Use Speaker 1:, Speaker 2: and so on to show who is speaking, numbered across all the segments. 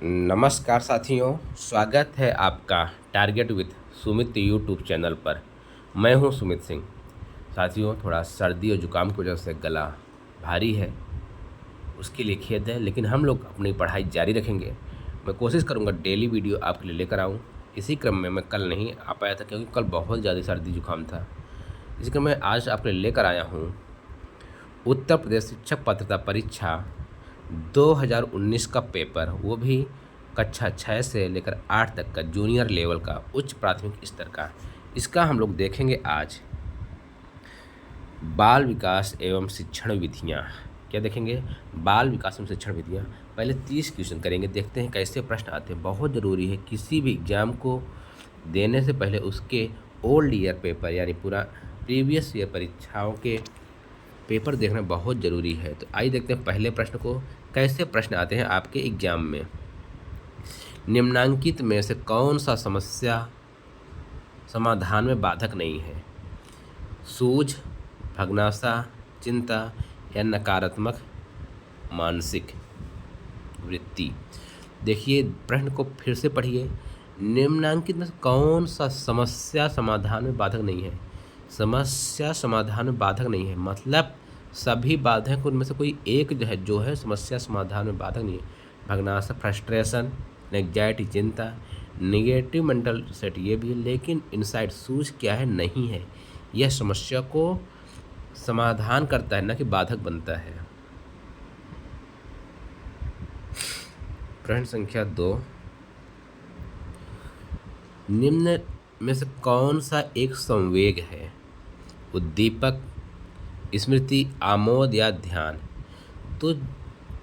Speaker 1: नमस्कार साथियों, स्वागत है आपका target with Sumit YouTube channel पर। मैं हूं सुमित सिंह। साथियों, थोड़ा सर्दी और जुकाम की वजह से गला भारी है, उसके लिए खेद है, लेकिन हम लोग अपनी पढ़ाई जारी रखेंगे। मैं कोशिश करूंगा डेली वीडियो आपके लिए लेकर आऊं। इसी क्रम में मैं कल नहीं आ पाया था क्योंकि कल बहुत ज़्यादा सर्दी जुकाम था। इसी क्रम में आज आपके लिए लेकर आया हूँ उत्तर प्रदेश शिक्षक पात्रता परीक्षा 2019 का पेपर, वो भी कक्षा 6 से लेकर 8 तक का जूनियर लेवल का, उच्च प्राथमिक स्तर का। इसका हम लोग देखेंगे आज बाल विकास एवं शिक्षण विधियाँ। क्या देखेंगे? बाल विकास एवं शिक्षण विधियाँ। पहले 30 क्वेश्चन करेंगे, देखते हैं कैसे प्रश्न आते हैं। बहुत ज़रूरी है किसी भी एग्जाम को देने से पहले उसके ओल्ड ईयर पेपर यानी पूरा प्रीवियस ईयर परीक्षाओं के पेपर देखना बहुत ज़रूरी है। तो आइए देखते हैं पहले प्रश्न को, कैसे प्रश्न आते हैं आपके एग्जाम में। निम्नांकित में से कौन सा समस्या समाधान में बाधक नहीं है? सूझ, भग्नाशा, चिंता या नकारात्मक मानसिक वृत्ति। देखिए, प्रश्न को फिर से पढ़िए। निम्नांकित में से कौन सा समस्या समाधान में बाधक नहीं है? समस्या समाधान में बाधक नहीं है मतलब सभी बाधक उनमें से कोई एक जो है समस्या समाधान में बाधक नहीं है। भग्नाशा, फ्रस्ट्रेशन, एंग्जाइटी, चिंता, निगेटिव मेंटल सेट ये भी है, लेकिन इनसाइड सूझ क्या है? नहीं है। यह समस्या को समाधान करता है, न कि बाधक बनता है। प्रश्न संख्या 2, निम्न में से कौन सा एक संवेग है? उद्दीपक, स्मृति, आमोद या ध्यान। तो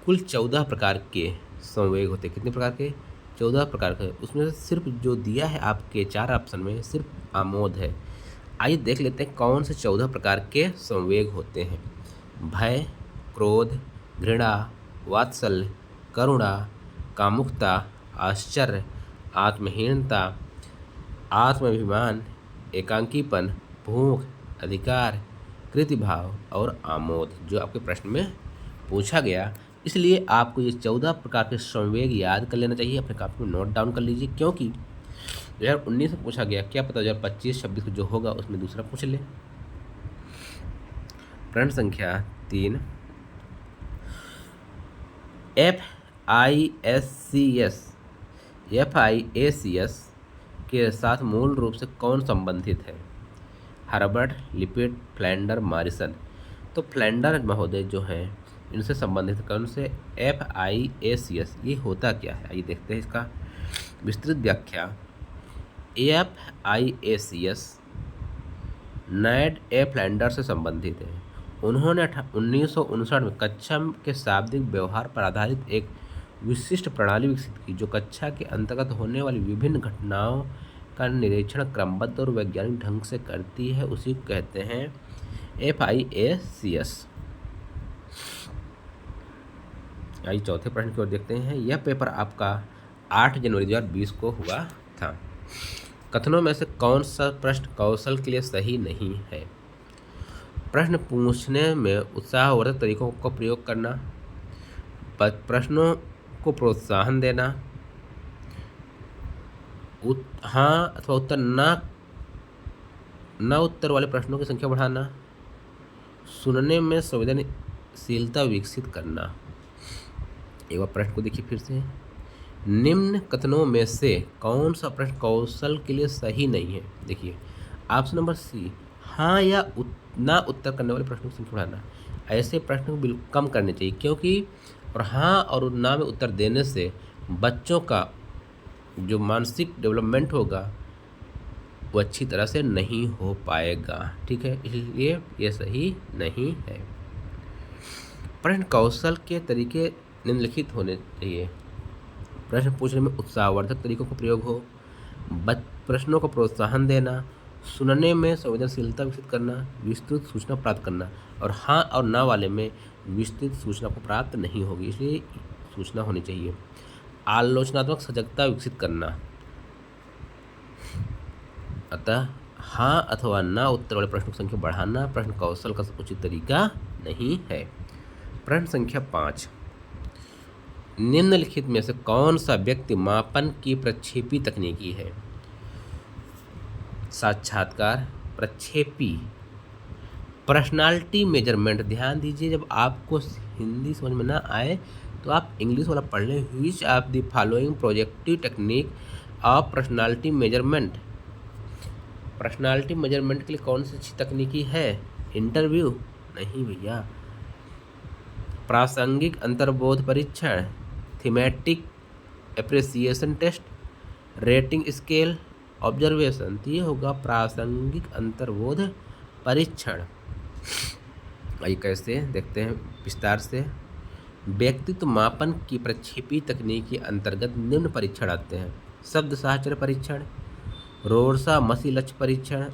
Speaker 1: कुल 14 प्रकार के संवेग होते हैं। कितने प्रकार के? 14 प्रकार के। उसमें से सिर्फ जो दिया है आपके 4 ऑप्शन में सिर्फ आमोद है। आइए देख लेते हैं कौन से 14 प्रकार के संवेग होते हैं। भय, क्रोध, घृणा, वात्सल्य, करुणा, कामुकता, आश्चर्य, आत्महीनता, आत्माभिमान, एकांकीपन, भूख, अधिकार, कृतिभाव और आमोद, जो आपके प्रश्न में पूछा गया। इसलिए आपको ये 14 प्रकार के संवेग याद कर लेना चाहिए, अपने कापी में नोट डाउन कर लीजिए, क्योंकि 2019 में पूछा गया, क्या पता 2025-26 को जो होगा उसमें दूसरा पूछ ले। प्रश्न संख्या 3, FIACS के साथ मूल रूप से कौन संबंधित है? Herbert, lipid, Flanders, Morrison. तो फ्लैंडर महोदय जो हैं इनसे संबंधित कौन से? FIACS। ये होता क्या है? आइए देखते हैं इसका विस्तृत व्याख्या। FIACS नैड ए फ्लैंडर से संबंधित है। उन्होंने 1959 में कक्षा के शाब्दिक व्यवहार पर आधारित एक विशिष्ट प्रणाली विकसित की, जो कक्षा के अंतर्गत होने वाली विभिन्न घटनाओं का निरीक्षण क्रमबद्ध और वैज्ञानिक ढंग से करती है। उसी को कहते हैं FIACS। आइए चौथे प्रश्न की ओर देखते हैं। यह पेपर आपका 8 जनवरी 2020 को हुआ था। कथनों में से कौन सा प्रश्न कौशल के लिए सही नहीं है? प्रश्न पूछने में उत्साहवर्धक तरीकों का प्रयोग करना, प्रश्नों को प्रोत्साहन देना, हाँ अथवा उत्तर न उत्तर वाले प्रश्नों की संख्या बढ़ाना, सुनने में संवेदनशीलता विकसित करना। एक बार प्रश्न को देखिए फिर से। निम्न कथनों में से कौन सा प्रश्न कौशल के लिए सही नहीं है? देखिए ऑप्शन नंबर सी, हाँ या ना उत्तर करने वाले प्रश्नों की संख्या बढ़ाना। ऐसे प्रश्न को बिल्कुल कम करने चाहिए, क्योंकि और हाँ और ना में उत्तर देने से बच्चों का जो मानसिक डेवलपमेंट होगा वो अच्छी तरह से नहीं हो पाएगा। ठीक है, इसलिए ये सही नहीं है। प्रश्न कौशल के तरीके निम्नलिखित होने चाहिए। प्रश्न पूछने में उत्साहवर्धक तरीकों का प्रयोग हो, प्रश्नों को प्रोत्साहन देना, सुनने में संवेदनशीलता विकसित करना, विस्तृत सूचना प्राप्त करना। और हाँ और ना वाले में विस्तृत सूचना को प्राप्त नहीं होगी, इसलिए सूचना होनी चाहिए। आलोचनात्मक सजगता विकसित करना। अतः हाँ अथवा ना उत्तर वाले प्रश्नों की संख्या बढ़ाना प्रश्न कौशल का उचित तरीका नहीं है। प्रश्न संख्या 5, निम्नलिखित में से कौन सा व्यक्ति मापन की प्रक्षेपी तकनीकी है? साक्षात्कार, प्रक्षेपी, पर्सनालिटी मेजरमेंट। ध्यान दीजिए, जब आपको हिंदी समझ में ना आए तो आप इंग्लिश वाला पढ़ लें। Which of the following projective technique of personality measurement. Personality measurement के लिए कौन सी अच्छी तकनीकी है? इंटरव्यू? नहीं भैया। प्रासंगिक अंतर्बोध परीक्षण, thematic appreciation test, rating scale, observation. तो ये होगा प्रासंगिक अंतर्बोध परीक्षण। आइए कैसे देखते हैं विस्तार से। व्यक्तित्व मापन की प्रक्षेपी तकनीक के अंतर्गत निम्न परीक्षण आते हैं: शब्द साहचर्य परीक्षण, रोरसा मसी लक्ष्य परीक्षण,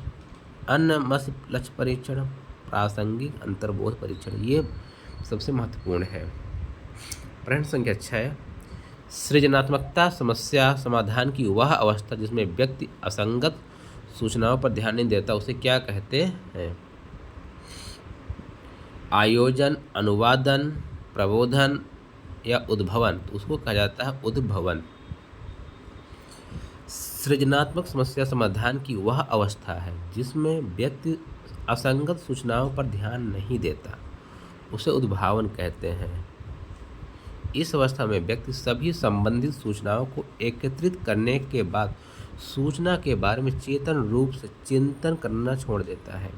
Speaker 1: अन्य मसी लक्ष्य परीक्षण, प्रासंगिक अंतर्बोध परीक्षण। ये सबसे महत्वपूर्ण है। प्रश्न संख्या 6, सृजनात्मकता समस्या समाधान की वह अवस्था जिसमें व्यक्ति असंगत सूचनाओं पर ध्यान नहीं देता उसे क्या कहते हैं? आयोजन, अनुवादन, प्रबोधन या उद्भवन। तो उसको कहा जाता है उद्भवन। सृजनात्मक समस्या समाधान की वह अवस्था है जिसमें व्यक्ति असंगत सूचनाओं पर ध्यान नहीं देता, उसे उद्भावन कहते हैं। इस अवस्था में व्यक्ति सभी संबंधित सूचनाओं को एकत्रित करने के बाद सूचना के बारे में चेतन रूप से चिंतन करना छोड़ देता है,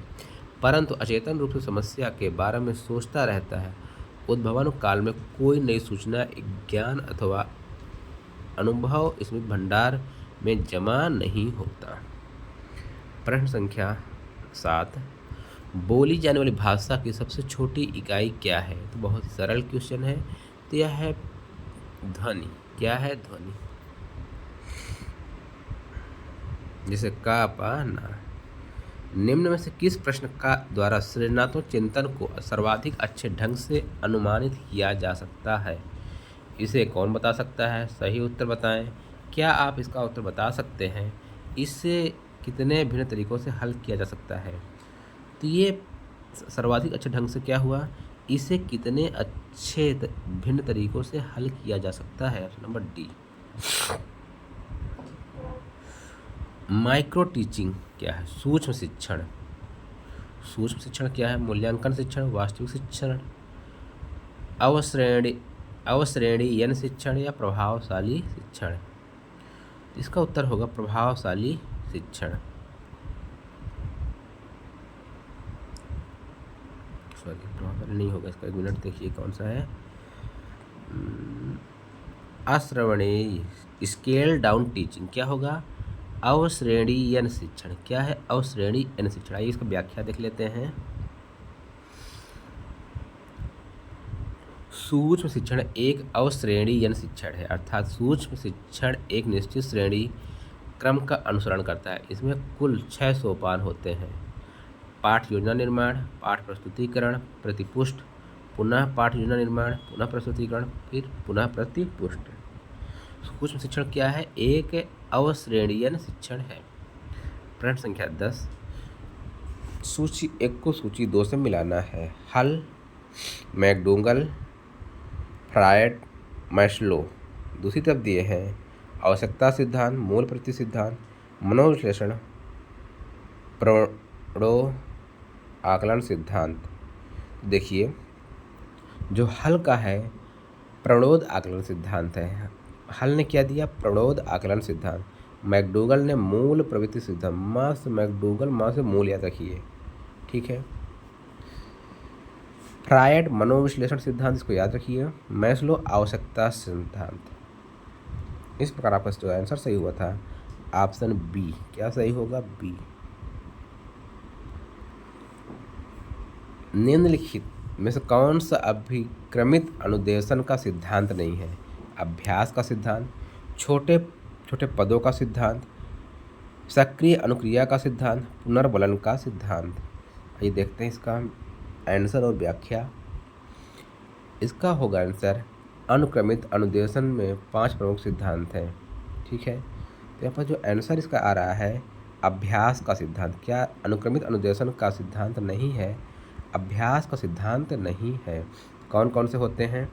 Speaker 1: परंतु अचेतन रूप से समस्या के बारे में सोचता रहता है। उद्भवन काल में कोई नई सूचना, ज्ञान अथवा अनुभव स्मृति भंडार में जमा नहीं होता। प्रश्न संख्या 7, बोली जाने वाली भाषा की सबसे छोटी इकाई क्या है? तो बहुत सरल क्वेश्चन है। तो यह है ध्वनि। क्या है? ध्वनि। जैसे का, पा, ना। निम्न में से किस प्रश्न का द्वारा सृजनात्मक चिंतन को सर्वाधिक अच्छे ढंग से अनुमानित किया जा सकता है? इसे कौन बता सकता है? सही उत्तर बताएं। क्या आप इसका उत्तर बता सकते हैं? इसे कितने भिन्न तरीकों से हल किया जा सकता है? तो ये सर्वाधिक अच्छे ढंग से क्या हुआ? इसे कितने अच्छे भिन्न तरीकों से हल किया जा सकता है? Number D. माइक्रो टीचिंग क्या है? सूक्ष्म शिक्षण। सूक्ष्म शिक्षण क्या है? मूल्यांकन शिक्षण, वास्तविक शिक्षण, अवश्रेणीयन शिक्षण या प्रभावशाली शिक्षण। इसका उत्तर होगा प्रभावशाली शिक्षण। सॉरी, प्रभावशाली नहीं होगा इसका। 1 मिनट देखिए कौन सा है। अश्रवणीय स्केल डाउन टीचिंग क्या होगा? अवश्रेणीयन शिक्षण। क्या है? अवश्रेणीयन शिक्षण। आइए इसका व्याख्या देख लेते हैं। सूक्ष्म शिक्षण एक अवश्रेणीयन शिक्षण है, अर्थात सूक्ष्म शिक्षण एक निश्चित श्रेणी क्रम का अनुसरण करता है। इसमें कुल 6 सोपान होते हैं: पाठ योजना निर्माण, पाठ प्रस्तुतिकरण, प्रतिपुष्ट, पुनः पाठ योजना निर्माण, पुनः प्रस्तुतिकरण, फिर पुनः प्रतिपुष्ट। सूक्ष्म शिक्षण क्या है? एक अवश्रेणीयन शिक्षण है। प्रश्न संख्या 10, सूची 1 को सूची 2 से मिलाना है। हल, मैकडोगल, फ्रायड, मैस्लो। दूसरी तरफ दिए हैं आवश्यकता सिद्धांत, मूल प्रति सिद्धांत, मनोविश्लेषण, प्रणो आकलन सिद्धांत। देखिए, जो हल का है प्रणोद आकलन सिद्धांत है। हल ने क्या दिया? प्रणोद आकलन सिद्धांत। मैकडोगल ने मूल प्रवृत्ति सिद्धांत। माँ से मैकडोगल, माँ से मूल याद रखिए, ठीक है। फ्रायड मनोविश्लेषण सिद्धांत, इसको याद रखिए। मैस्लो आवश्यकता सिद्धांत। इस प्रकार आपका जो आंसर सही हुआ था ऑप्शन बी। क्या सही होगा? बी। निम्नलिखित में से कौन सा अभिक्रमित अनुदेशन का सिद्धांत नहीं है? अभ्यास का सिद्धांत, छोटे छोटे पदों का सिद्धांत, सक्रिय अनुक्रिया का सिद्धांत, पुनर्बलन का सिद्धांत। आइए देखते हैं इसका आंसर और व्याख्या। इसका होगा आंसर अनुक्रमित अनुदेशन में 5 प्रमुख सिद्धांत हैं, ठीक है। तो यहाँ पर जो आंसर इसका आ रहा है अभ्यास का सिद्धांत। क्या अनुक्रमित अनुदेशन का सिद्धांत नहीं है? अभ्यास का सिद्धांत नहीं है। कौन कौन से होते हैं?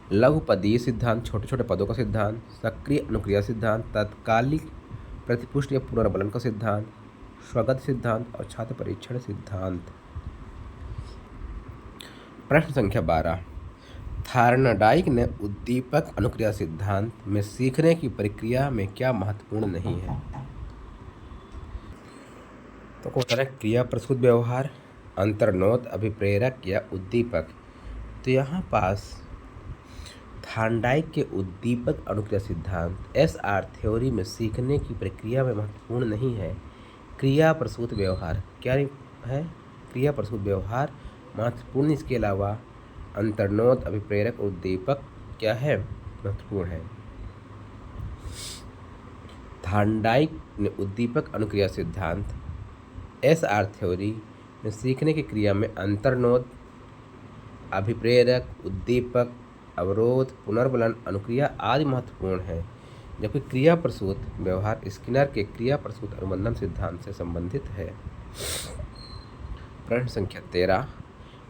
Speaker 1: लघुपदीय सिद्धांत, छोटे छोटे पदों का सिद्धांत, सक्रिय अनुक्रिया सिद्धांत, तात्कालिक प्रतिपुष्टि या पुनर्बलन का सिद्धांत, स्वगत सिद्धांत और छात्र परीक्षण सिद्धांत। प्रश्न संख्या 12, थार्नडाइक ने उद्दीपक अनुक्रिया सिद्धांत में सीखने की प्रक्रिया में क्या महत्वपूर्ण नहीं है? तो क्वेश्चन है क्रिया प्रस्तुत व्यवहार, अंतर्नोद, अभिप्रेरक या उद्दीपक। तो यहाँ पास थार्नडाइक के उद्दीपक अनुक्रिया सिद्धांत SR थ्योरी में सीखने की प्रक्रिया में महत्वपूर्ण नहीं है। क्रिया प्रसूत व्यवहार क्या है? क्रिया प्रसूत व्यवहार महत्वपूर्ण। इसके अलावा अंतर्नोद, अभिप्रेरक, उद्दीपक क्या है? महत्वपूर्ण है। थार्नडाइक ने उद्दीपक अनुक्रिया सिद्धांत SR थ्योरी में सीखने की क्रिया में अंतर्नोद, अभिप्रेरक, उद्दीपक, अवरोध, पुनर्बलन, अनुक्रिया आदि महत्वपूर्ण है, जबकि क्रिया प्रसूत व्यवहार स्किनर के क्रिया प्रसूत अनुबंधन सिद्धांत से संबंधित है। प्रश्न संख्या 13,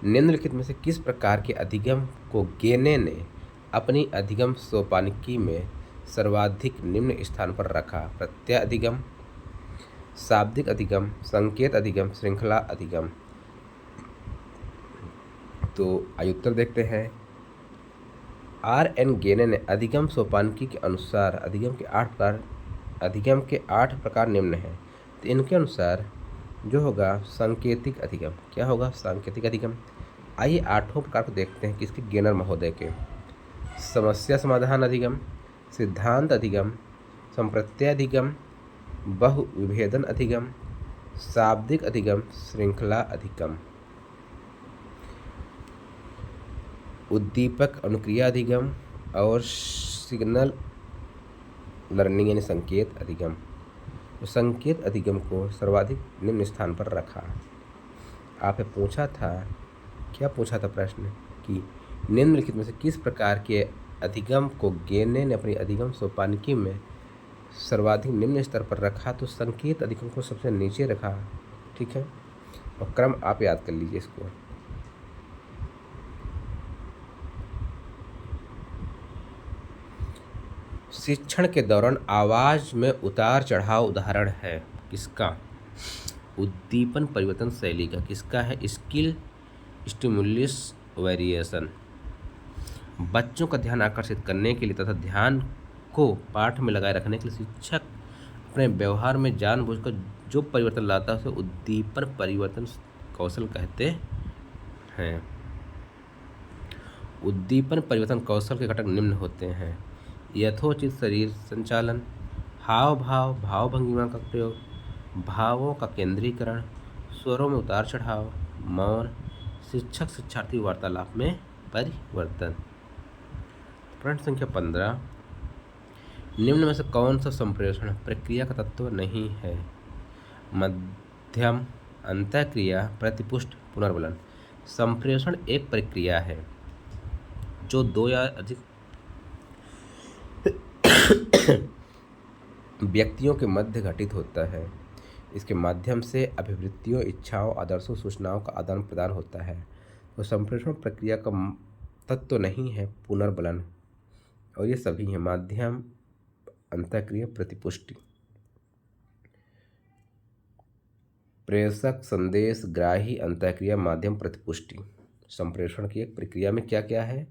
Speaker 1: निम्नलिखित में से किस प्रकार के अधिगम को गेने ने अपनी अधिगम सोपानिकी में सर्वाधिक निम्न स्थान पर रखा? प्रत्यय अधिगम, शाब्दिक अधिगम, संकेत अधिगम, श्रृंखला अधिगम। तो आइए उत्तर देखते हैं। RN गेने ने अधिगम सोपानिकी के अनुसार अधिगम के 8 प्रकार निम्न हैं। तो इनके अनुसार जो होगा सांकेतिक अधिगम। क्या होगा? सांकेतिक अधिगम। आइए 8 प्रकार को देखते हैं किसके? गेनर महोदय के। समस्या समाधान अधिगम, सिद्धांत अधिगम, संप्रत्यय अधिगम, बहुविभेदन अधिगम, शाब्दिक अधिगम, श्रृंखला अधिगम, उद्दीपक अनुक्रिया अधिगम और सिग्नल लर्निंग यानी संकेत अधिगम। तो संकेत अधिगम को सर्वाधिक निम्न स्थान पर रखा। आपने पूछा था, क्या पूछा था प्रश्न कि निम्नलिखित में से किस प्रकार के अधिगम को गेने ने अपनी अधिगम सोपानिकी में सर्वाधिक निम्न स्तर पर रखा? तो संकेत अधिगम को सबसे नीचे रखा। ठीक है, और क्रम आप याद कर लीजिए इसको। शिक्षण के दौरान आवाज में उतार चढ़ाव उदाहरण है किसका? उद्दीपन परिवर्तन शैली का। किसका है? Skill stimulus variation. बच्चों का ध्यान आकर्षित करने के लिए तथा ध्यान को पाठ में लगाए रखने के लिए शिक्षक अपने व्यवहार में जानबूझकर जो परिवर्तन लाता है उसे उद्दीपन परिवर्तन कौशल कहते हैं। उद्दीपन परिवर्तन कौशल के घटक निम्न होते हैं: यथोचित शरीर संचालन, हाव भाव, भाव भंगिमा का प्रयोग, भावों का केंद्रीकरण, स्वरों में उतार चढ़ाव, मौन, शिक्षक शिक्षार्थी वार्तालाप में परिवर्तन। प्रश्न संख्या 15, निम्न में से कौन सा संप्रेषण प्रक्रिया का तत्व नहीं है? मध्यम, अंतःक्रिया, प्रतिपुष्ट, पुनर्बलन। संप्रेषण एक प्रक्रिया है जो 2 या अधिक व्यक्तियों के मध्य घटित होता है। इसके माध्यम से अभिवृत्तियों, इच्छाओं, आदर्शों, सूचनाओं का आदान प्रदान होता है। तो संप्रेषण प्रक्रिया का तत्व नहीं है पुनर्बलन, और ये सभी हैं: माध्यम, अंतःक्रिया, प्रतिपुष्टि। प्रेषक, संदेश, ग्राही, अंतःक्रिया, माध्यम, प्रतिपुष्टि। संप्रेषण की एक प्रक्रिया में क्या क्या है?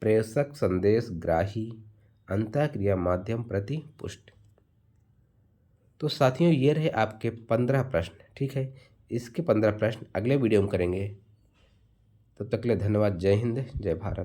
Speaker 1: प्रेषक, संदेश, ग्राही, अंतःक्रिया, माध्यम, प्रतिपुष्टि। तो साथियों, ये रहे आपके 15 प्रश्न। ठीक है, इसके 15 प्रश्न अगले वीडियो में करेंगे। तब तक के लिए धन्यवाद। जय हिंद, जय भारत।